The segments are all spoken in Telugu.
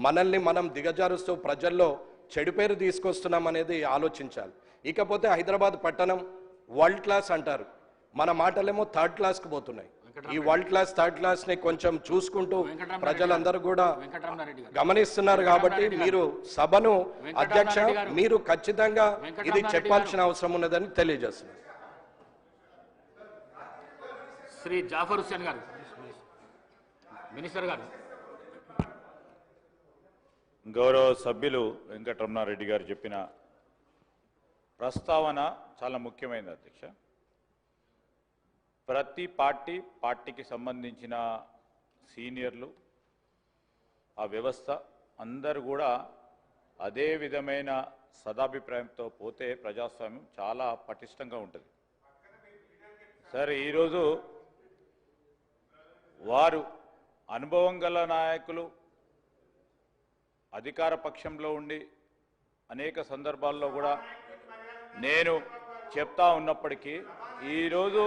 మనల్ని మనం దిగజారుస్తూ ప్రజల్లో చెడు పేరు తీసుకొస్తున్నాం అనేది ఆలోచించాలి. ఇకపోతే హైదరాబాద్ పట్టణం వరల్డ్ క్లాస్ అంటారు, మన మాటలేమో థర్డ్ క్లాస్కి పోతున్నాయి. ఈ వరల్డ్ క్లాస్ థర్డ్ క్లాస్ ని కొంచెం చూసుకుంటూ ప్రజలందరూ కూడా గమనిస్తున్నారు. కాబట్టి మీరు సభను అధ్యక్ష మీరు ఖచ్చితంగా ఇది చెప్పాల్సిన అవసరం ఉన్నదని తెలియజేస్తున్నారు. శ్రీ జాఫర్ హుస్సేన్ గారు, మినిస్టర్ గారు. గౌరవ సభ్యులు వెంకటరమణారెడ్డి గారు చెప్పిన ప్రస్తావన చాలా ముఖ్యమైనది అధ్యక్ష. ప్రతి పార్టీకి సంబంధించిన సీనియర్లు, ఆ వ్యవస్థ అందరూ కూడా అదే విధమైన సదాభిప్రాయంతో పోతే ప్రజాస్వామ్యం చాలా పటిష్టంగా ఉంటుంది. సరే, ఈరోజు వారు అనుభవం గల నాయకులు అధికార పక్షంలో ఉండి అనేక సందర్భాల్లో కూడా నేను చెప్తా ఉన్నప్పటికీ ఈరోజు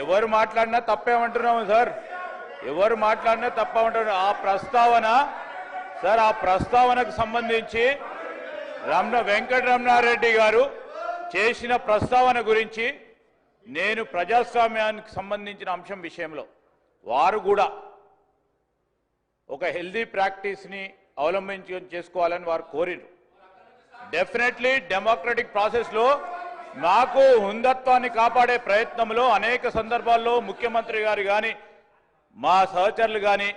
ఎవరు మాట్లాడినా తప్పేమంటున్నాము సార్, ఎవరు మాట్లాడినా తప్పేమంటున్నాం. ఆ ప్రస్తావన సార్, ఆ ప్రస్తావనకు సంబంధించి వెంకటరమణారెడ్డి గారు చేసిన ప్రస్తావన గురించి నేను ప్రజాస్వామ్యానికి సంబంధించిన అంశం విషయంలో వారు కూడా ఒక హెల్దీ ప్రాక్టీస్ని చేసుకోవాలని వారు కోరిరు. డెఫినెట్లీ డెమోక్రటిక్ ప్రాసెస్లో మాకు హుందత్వాన్ని కాపాడే ప్రయత్నంలో అనేక సందర్భాల్లో ముఖ్యమంత్రి గారు కానీ, మా సహచరులు కానీ,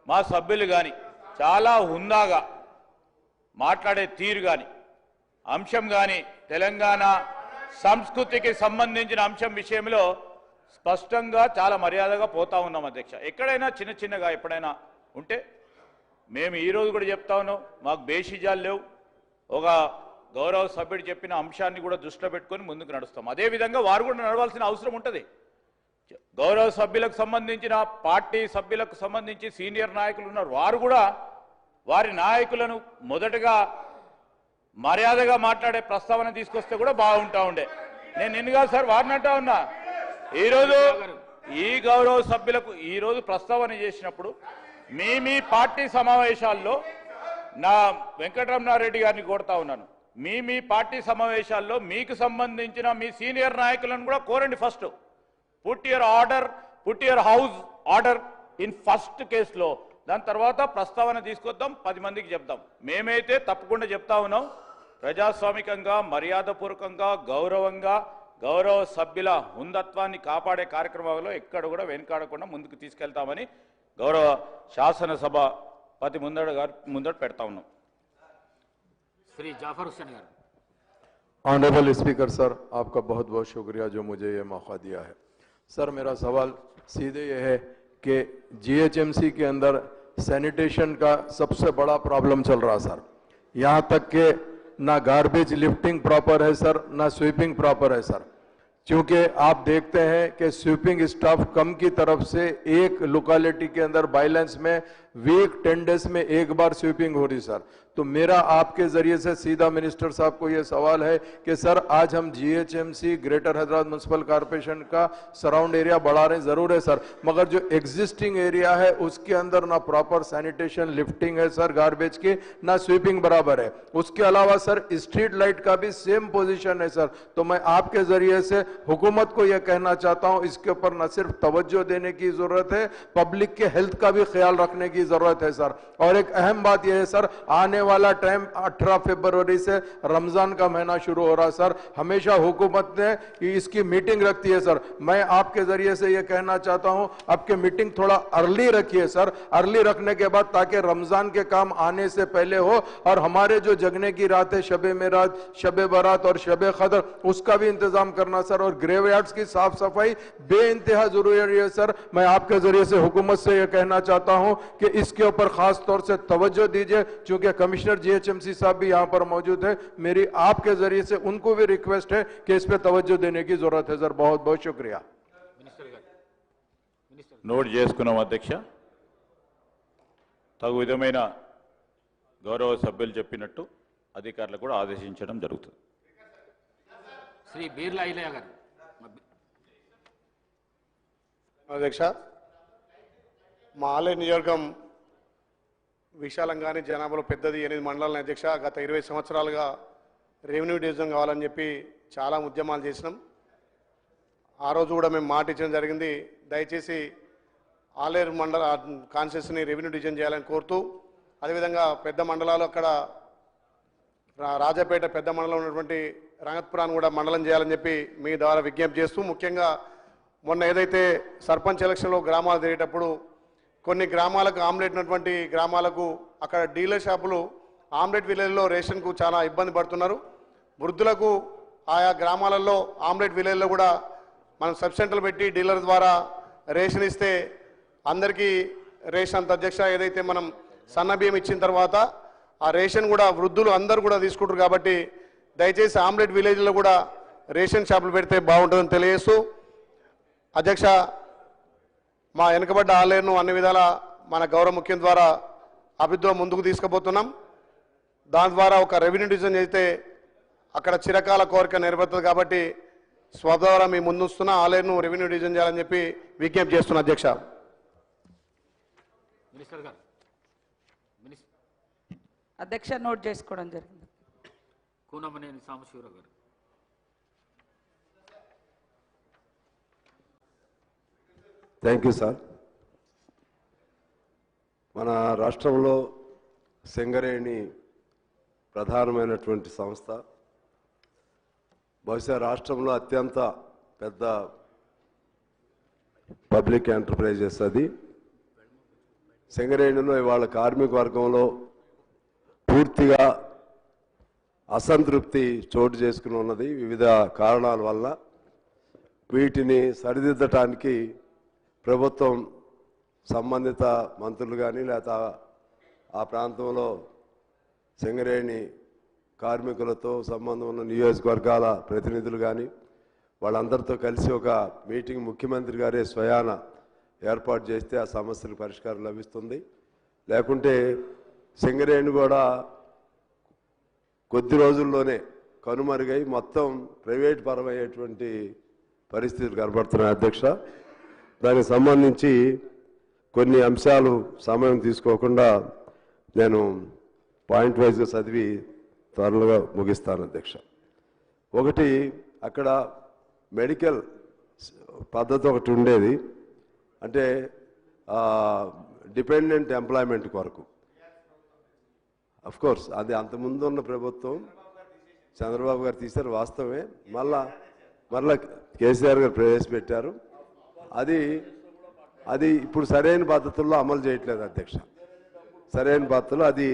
మా సభ్యులు కానీ చాలా హుందాగా మాట్లాడే తీరు కానీ, అంశం కానీ, తెలంగాణ సంస్కృతికి సంబంధించిన అంశం విషయంలో స్పష్టంగా చాలా మర్యాదగా పోతా ఉన్నాం అధ్యక్ష. ఎక్కడైనా చిన్నగా ఎప్పుడైనా ఉంటే మేము ఈరోజు కూడా చెప్తా ఉన్నాం, మాకు బేషిజాలు లేవు. ఒక గౌరవ సభ్యుడు చెప్పిన అంశాన్ని కూడా దృష్టిలో పెట్టుకొని ముందుకు నడుస్తాం. అదేవిధంగా వారు కూడా నడవాల్సిన అవసరం ఉంటుంది. గౌరవ సభ్యులకు సంబంధించిన పార్టీ సభ్యులకు సంబంధించి సీనియర్ నాయకులు ఉన్నారు, వారు కూడా వారి నాయకులను మొదటగా మర్యాదగా మాట్లాడే ప్రస్తావన తీసుకొస్తే కూడా బాగుంటా ఉండే. నేను నిన్నగా సార్ వారిని అంటా ఉన్నా, ఈరోజు ఈ గౌరవ సభ్యులకు ఈరోజు ప్రస్తావన చేసినప్పుడు మీ పార్టీ సమావేశాల్లో నా వెంకటరమణారెడ్డి గారిని కోరుతా ఉన్నాను, మీ పార్టీ సమావేశాల్లో మీకు సంబంధించిన మీ సీనియర్ నాయకులను కూడా కోరండి. First put your house order in first కేసులో, దాని తర్వాత ప్రస్తావన తీసుకొద్దాం, 10 మందికి చెప్దాం. మేమైతే తప్పకుండా చెప్తా ఉన్నాం, ప్రజాస్వామికంగా మర్యాదపూర్వకంగా గౌరవంగా గౌరవ సభ్యుల హుందత్వాన్ని కాపాడే కార్యక్రమాల్లో ఎక్కడ కూడా వెనుకాడకుండా ముందుకు తీసుకెళ్తామని గౌరవ శాసనసభ ముందట పెడతా ఉన్నాం. శ్రీ జాఫర్ హుస్సేన్ గారు. ऑनरेबल स्पीकर सर, आपका बहुत बहुत शुक्रिया जो मुझे ये मौका दिया है। सर, मेरा सवाल सीधे ये है कि जीएचएमसी के अंदर सैनिटेशन का सबसे बड़ा प्रॉब्लम चल रहा सर, यहाँ तक कि ना गार्बेज लिफ्टिंग प्रॉपर है सर, ना स्वीपिंग प्रॉपर है सर। क्योंकि आप देखते हैं कि स्वीपिंग स्टाफ कम की तरफ से एक लोकेलिटी के अंदर बाइलेंस में वीक 10 डेज में एक बार स्वीपिंग हो रही सर। तो मेरा आपके जरिए से सीधा मिनिस्टर साहब को यह सवाल है कि सर, आज हम GHMC greater Hyderabad municipal corporation का सराउंड एरिया बढ़ा रहे हैं, जरूर है सर, मगर जो एग्जिस्टिंग एरिया है उसके अंदर ना प्रॉपर सैनिटेशन लिफ्टिंग है सर, गार्बेज की ना स्वीपिंग बराबर है। उसके अलावा सर स्ट्रीट लाइट का भी सेम पोजीशन है सर। तो मैं आपके जरिए से हुकूमत को यह कहना चाहता हूं, इसके ऊपर न सिर्फ तवज्जो देने की जरूरत है, पब्लिक के हेल्थ का भी ख्याल रखने की जरूरत है सर। और एक अहम बात यह है सर, आने वाला टाइम 18 फरवरी से रमजान का महीना शुरू हो रहा है सर, हमेशा हुकूमत ने इसकी मीटिंग रखती है सर। मैं आपके जरिए से यह कहना चाहता हूं, आपके मीटिंग थोड़ा अर्ली रखिए सर, अर्ली रखने के बाद ताकि रमजान के काम आने से पहले हो, और हमारे जो जगने की रात है, शबे मेराज, शबे बारात और शबे कदर, उसका भी इंतजाम करना सर। और ग्रेवयार्ड्स की साफ सफाई बेइंतहा जरूरी है सर। मैं आपके जरिए से हुकूमत से यह कहना चाहता हूं कि इसके ऊपर खास तौर से तवज्जो दीजिए, क्योंकि कमिश्नर जीएचएमसी साहब भी यहां पर मौजूद है। मेरी आपके जरिए से उनको भी रिक्वेस्ट है कि इस पे तवज्जो देने की जरूरत है सर। बहुत बहुत शुक्रिया। నోట్ చేసుకున్నాం అధ్యక్ష. తగు విధమైన గౌరవ సభ్యులు చెప్పినట్టు అధికారులకు కూడా ఆదేశించడం జరుగుతుంది. శ్రీ బీర్లా ఐలయ్య గారు. అధ్యక్ష, మా ఆలయ నియోజకం విశాలంగానే జనాభాలో పెద్దది 8 మండలాల అధ్యక్ష. గత 20 సంవత్సరాలుగా రెవెన్యూ డివిజన్ కావాలని చెప్పి చాలా ఉద్యమాలు చేసినాం. ఆ రోజు కూడా మేము మాట ఇచ్చడం జరిగింది. దయచేసి ఆలేరు మండల కాన్స్టిట్యూన్సీని రెవెన్యూ డివిజన్ చేయాలని కోరుతూ, అదేవిధంగా పెద్ద మండలాలు అక్కడ రాజాపేట పెద్ద మండలం ఉన్నటువంటి రంగత్పురాన్ని కూడా మండలం చేయాలని చెప్పి మీ ద్వారా విజ్ఞప్తి చేస్తూ, ముఖ్యంగా మొన్న ఏదైతే సర్పంచ్ ఎలక్షన్లో గ్రామాలు తిరిగేటప్పుడు కొన్ని గ్రామాలకు ఆమ్లెట్ ఉన్నటువంటి గ్రామాలకు అక్కడ డీలర్ షాపులు ఆమ్లెట్ విలేజ్లో రేషన్కు చాలా ఇబ్బంది పడుతున్నారు. వృద్ధులకు ఆయా గ్రామాలలో ఆమ్లెట్ విలేజ్లో కూడా మనం సబ్ సెంటర్లు పెట్టి డీలర్ ద్వారా రేషన్ ఇస్తే అందరికీ రేషన్ అంత అధ్యక్ష. ఏదైతే మనం సన్న బియ్యం ఇచ్చిన తర్వాత ఆ రేషన్ కూడా వృద్ధులు అందరూ కూడా తీసుకుంటారు కాబట్టి దయచేసి ఆమ్లెట్ విలేజ్లో కూడా రేషన్ షాపులు పెడితే బాగుంటుందని తెలియజేస్తూ, అధ్యక్ష మా వెనుకబడ్డ ఆలేరును అన్ని విధాల మన గౌరవ ముఖ్యం ద్వారా అభివృద్ధిలో ముందుకు తీసుకుపోతున్నాం. దాని ద్వారా ఒక రెవెన్యూ డివిజన్ అయితే అక్కడ చిరకాల కోరిక నెరవేరుతుంది కాబట్టి స్వద్వారా మీ ముందుస్తున్న ఆలేరును రెవెన్యూ డివిజన్ చేయాలని చెప్పి విజ్ఞప్తి చేస్తున్నా అధ్యక్ష. మినిస్టర్ గారు. అధ్యక్ష నోట్ చేసుకోవడం జరిగింది. కూనమనేని సాంబశివరావు గారు. Thank you sir. మన రాష్ట్రంలో సింగరేణి ప్రధానమైనటువంటి సంస్థ. బహుశా రాష్ట్రంలో అత్యంత పెద్ద పబ్లిక్ ఎంటర్ప్రైజెస్ అది. సింగరేణిలో ఇవాళ కార్మిక వర్గంలో పూర్తిగా అసంతృప్తి చోటు చేసుకుని ఉన్నది వివిధ కారణాల వల్ల. వీటిని సరిదిద్దటానికి ప్రభుత్వం సంబంధిత మంత్రులు కానీ లేదా ఆ ప్రాంతంలో సింగరేణి కార్మికులతో సంబంధం ఉన్న నియోజకవర్గాల ప్రతినిధులు కానీ వాళ్ళందరితో కలిసి ఒక మీటింగ్ ముఖ్యమంత్రి గారే స్వయాన ఏర్పాటు చేస్తే ఆ సమస్యలకు పరిష్కారం లభిస్తుంది. లేకుంటే సింగరేణి కూడా కొద్ది రోజుల్లోనే కనుమరుగై మొత్తం ప్రైవేట్ పరమయ్యేటువంటి పరిస్థితులు కనబడుతున్నాయి అధ్యక్ష. దానికి సంబంధించి కొన్ని అంశాలు సమయం తీసుకోకుండా నేను పాయింట్ వైజ్గా చదివి త్వరగా ముగిస్తాను అధ్యక్ష. ఒకటి, అక్కడ మెడికల్ పద్ధతి ఒకటి ఉండేది, అంటే డిపెండెంట్ ఎంప్లాయ్మెంట్ కొరకు. కోర్స్ అది అంతకుముందు ఉన్న ప్రభుత్వం చంద్రబాబు గారు తీశారు, వాస్తవమే. మళ్ళా కేసీఆర్ గారు ప్రవేశపెట్టారు. అది ఇప్పుడు సరైన పద్ధతుల్లో అమలు చేయట్లేదు అధ్యక్ష. సరైన పద్ధతుల్లో అది